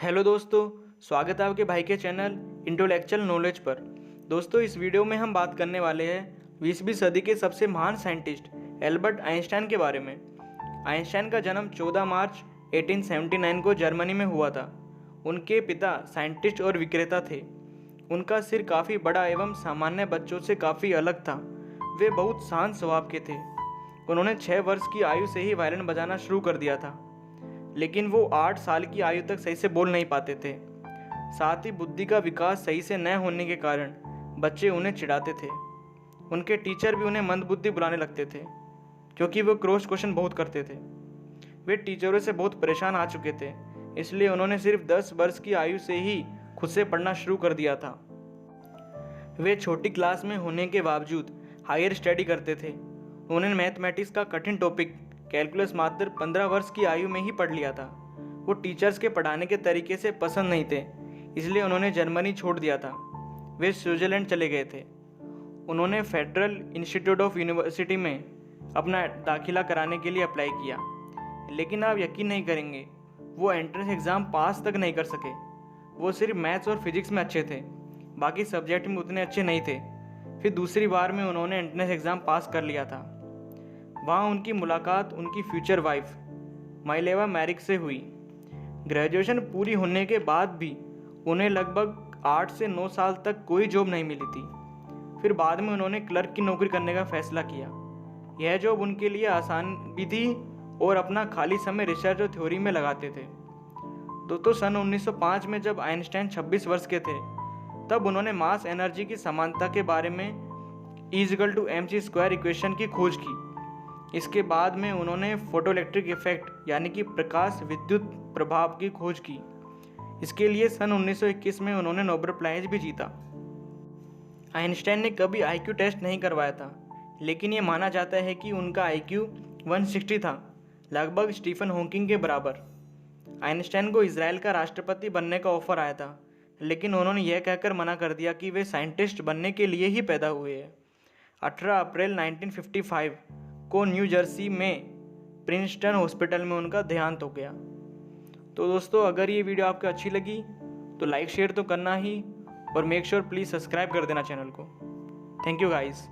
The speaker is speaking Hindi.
हेलो दोस्तों, स्वागत है आपके भाई के चैनल इंटेलेक्चुअल नॉलेज पर। दोस्तों, इस वीडियो में हम बात करने वाले हैं 20वीं सदी के सबसे महान साइंटिस्ट एल्बर्ट आइंस्टाइन के बारे में। आइंस्टाइन का जन्म 14 मार्च 1879 को जर्मनी में हुआ था। उनके पिता साइंटिस्ट और विक्रेता थे। उनका सिर काफ़ी बड़ा एवं सामान्य बच्चों से काफ़ी अलग था। वे बहुत शांत स्वभाव के थे। उन्होंने 6 वर्ष की आयु से ही वायलिन बजाना शुरू कर दिया था, लेकिन वो 8 साल की आयु तक सही से बोल नहीं पाते थे। साथ ही बुद्धि का विकास सही से न होने के कारण बच्चे उन्हें चिढ़ाते थे। उनके टीचर भी उन्हें मंदबुद्धि बुलाने लगते थे, क्योंकि वो क्रॉस क्वेश्चन बहुत करते थे। वे टीचरों से बहुत परेशान आ चुके थे, इसलिए उन्होंने सिर्फ 10 वर्ष की आयु से ही खुद से पढ़ना शुरू कर दिया था। वे छोटी क्लास में होने के बावजूद हायर स्टडी करते थे। उन्होंने मैथमेटिक्स का कठिन टॉपिक कैलकुलस मात्र 15 वर्ष की आयु में ही पढ़ लिया था। वो टीचर्स के पढ़ाने के तरीके से पसंद नहीं थे, इसलिए उन्होंने जर्मनी छोड़ दिया था। वे स्विट्जरलैंड चले गए थे। उन्होंने फेडरल इंस्टीट्यूट ऑफ यूनिवर्सिटी में अपना दाखिला कराने के लिए अप्लाई किया, लेकिन आप यकीन नहीं करेंगे, वो एंट्रेंस एग्ज़ाम पास तक नहीं कर सके। वो सिर्फ मैथ्स और फिजिक्स में अच्छे थे, बाकी सब्जेक्ट में उतने अच्छे नहीं थे। फिर दूसरी बार में उन्होंने एंट्रेंस एग्ज़ाम पास कर लिया था। वहाँ उनकी मुलाकात उनकी फ्यूचर वाइफ माइलेवा मैरिक से हुई। ग्रेजुएशन पूरी होने के बाद भी उन्हें लगभग 8 से 9 साल तक कोई जॉब नहीं मिली थी। फिर बाद में उन्होंने क्लर्क की नौकरी करने का फैसला किया। यह जॉब उनके लिए आसान भी थी और अपना खाली समय रिसर्च और थ्योरी में लगाते थे। दोस्तों, सन 1905 में जब आइंस्टाइन 26 वर्ष के थे, तब उन्होंने मास एनर्जी की समानता के बारे में E=mc² इक्वेशन की खोज की। इसके बाद में उन्होंने फोटोइलेक्ट्रिक इफेक्ट यानी कि प्रकाश विद्युत प्रभाव की खोज की। इसके लिए सन 1921 में उन्होंने नोबेल प्राइज भी जीता। आइंस्टाइन ने कभी आईक्यू टेस्ट नहीं करवाया था, लेकिन ये माना जाता है कि उनका आईक्यू 160 था, लगभग स्टीफन हॉकिंग के बराबर। आइंस्टाइन को इजराइल का राष्ट्रपति बनने का ऑफर आया था, लेकिन उन्होंने यह कहकर मना कर दिया कि वे साइंटिस्ट बनने के लिए ही पैदा हुए हैं। 18 अप्रैल 1955 को न्यू जर्सी में प्रिंसटन हॉस्पिटल में उनका देहांत हो गया। तो दोस्तों, अगर ये वीडियो आपको अच्छी लगी तो लाइक शेयर तो करना ही, और मेक श्योर प्लीज़ सब्सक्राइब कर देना चैनल को। Thank you guys.